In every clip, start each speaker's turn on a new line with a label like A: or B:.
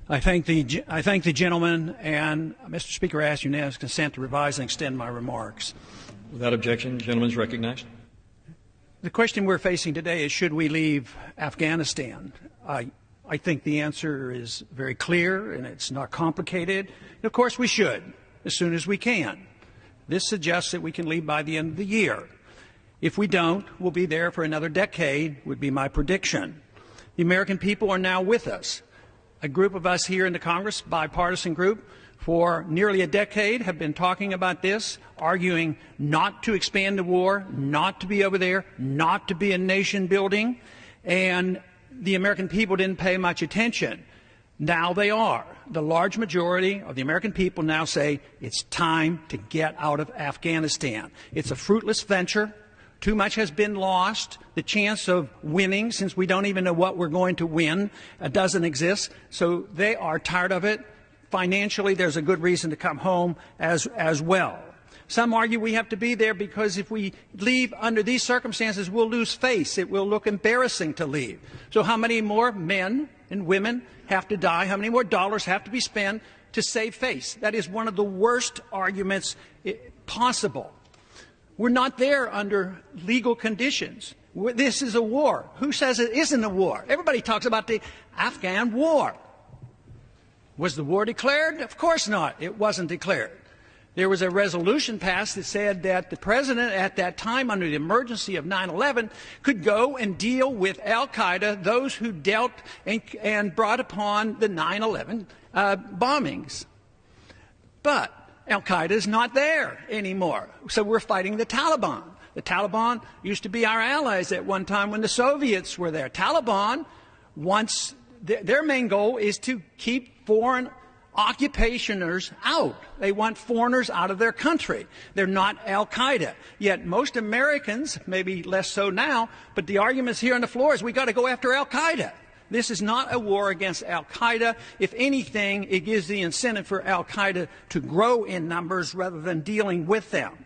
A: I thank the gentleman, and Mr. Speaker, I ask unanimous consent to revise and extend my remarks.
B: Without objection, the gentleman is recognized.
A: The question we're facing today is, should we leave Afghanistan? I think the answer is very clear, and it's not complicated. And of course, we should, as soon as we can. This suggests that we can leave by the end of the year. If we don't, we'll be there for another decade, would be my prediction. The American people are now with us. A group of us here in the Congress, bipartisan group, for nearly a decade have been talking about this, arguing not to expand the war, not to be over there, not to be a nation building, and the American people didn't pay much attention. Now they are. The large majority of the American people now say it's time to get out of Afghanistan. It's a fruitless venture. Too much has been lost. The chance of winning, since we don't even know what we're going to win, doesn't exist. So they are tired of it. Financially, there's a good reason to come home as well. Some argue we have to be there because if we leave under these circumstances, we'll lose face. It will look embarrassing to leave. So how many more men and women have to die? How many more dollars have to be spent to save face? That is one of the worst arguments possible. We're not there under legal conditions. This is a war. Who says it isn't a war? Everybody talks about the Afghan war. Was the war declared? Of course not. It wasn't declared. There was a resolution passed that said that the president at that time, under the emergency of 9/11, could go and deal with al-Qaeda, those who dealt and brought upon the 9/11 bombings. But al-Qaeda is not there anymore, so we're fighting the Taliban. The Taliban used to be our allies at one time when the Soviets were there. Taliban wants, their main goal is to keep foreign occupationers out. They want foreigners out of their country. They're not al-Qaeda. Yet most Americans, maybe less so now, but the arguments here on the floor is we got to go after al-Qaeda. This is not a war against al-Qaeda. If anything, it gives the incentive for al-Qaeda to grow in numbers rather than dealing with them.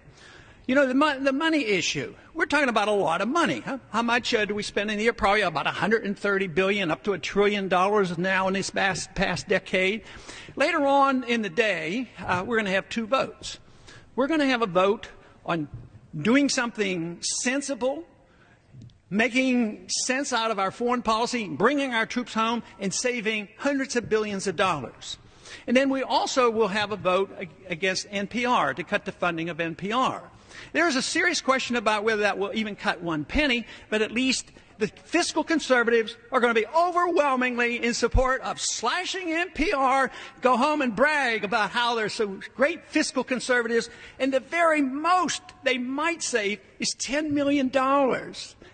A: You know, the money issue, we're talking about a lot of money. Huh? How much do we spend in a year? Probably about $130 billion, up to $1 trillion now in this past decade. Later on in the day, we're going to have two votes. We're going to have a vote on doing something sensible, making sense out of our foreign policy, bringing our troops home, and saving hundreds of billions of dollars. And then we also will have a vote against NPR, to cut the funding of NPR. There is a serious question about whether that will even cut one penny, but at least the fiscal conservatives are going to be overwhelmingly in support of slashing NPR, go home and brag about how they're so great fiscal conservatives, and the very most they might save is $10 million.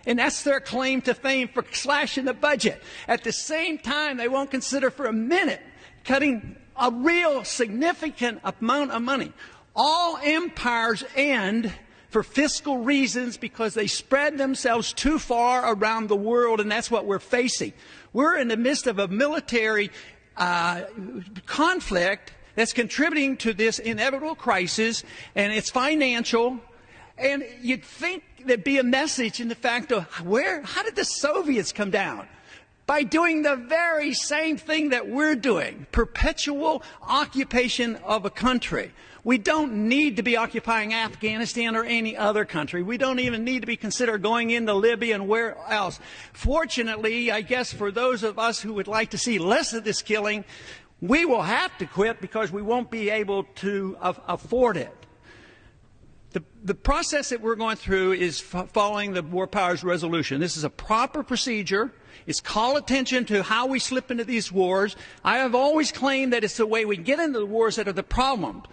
A: And that's their claim to fame for slashing the budget. At the same time, they won't consider for a minute cutting a real significant amount of money. All empires end for fiscal reasons because they spread themselves too far around the world, and that's what we're facing. We're in the midst of a military conflict that's contributing to this inevitable crisis, and it's financial. And you'd think there'd be a message in the fact of how did the Soviets come down? By doing the very same thing that we're doing, perpetual occupation of a country. We don't need to be occupying Afghanistan or any other country. We don't even need to be considered going into Libya and where else. Fortunately, I guess for those of us who would like to see less of this killing, we will have to quit because we won't be able to afford it. The process that we're going through is following the War Powers Resolution. This is a proper procedure. It's call attention to how we slip into these wars. I have always claimed that it's the way we get into the wars that are the problem.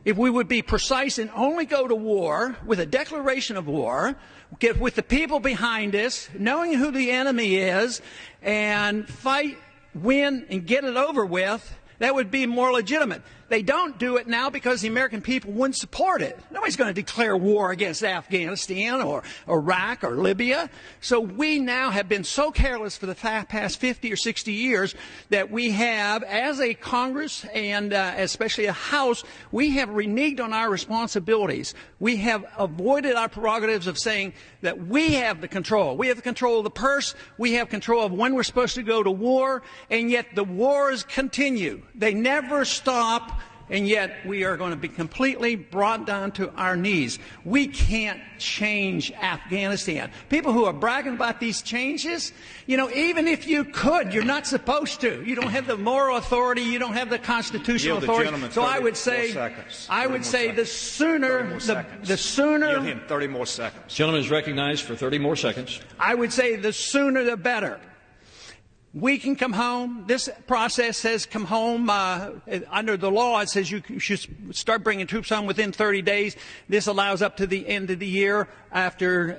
A: If we would be precise and only go to war with a declaration of war, get with the people behind us, knowing who the enemy is, and fight, win, and get it over with, that would be more legitimate. They don't do it now because the American people wouldn't support it. Nobody's going to declare war against Afghanistan or Iraq or Libya. So we now have been so careless for the past 50 or 60 years that we have, as a Congress and especially a House, we have reneged on our responsibilities. We have avoided our prerogatives of saying that we have the control. We have the control of the purse. We have control of when we're supposed to go to war. And yet the wars continue. They never stop. And yet we are going to be completely brought down to our knees. We can't change Afghanistan. People who are bragging about these changes, you know, even if you could, you're not supposed to. You don't have the moral authority. You don't have the constitutional authority. So I would say, the sooner, the sooner.
C: Give him 30 more seconds.
B: Gentleman is recognized for 30 more seconds.
A: I would say the sooner the better. We can come home. This process says come home. Under the law, it says you should start bringing troops home within 30 days. This allows up to the end of the year after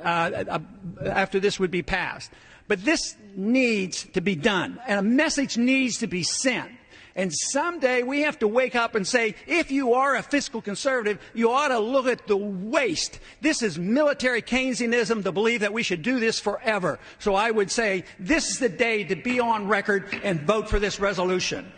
A: this would be passed. But this needs to be done, and a message needs to be sent. And someday we have to wake up and say, if you are a fiscal conservative, you ought to look at the waste. This is military Keynesianism to believe that we should do this forever. So I would say this is the day to be on record and vote for this resolution.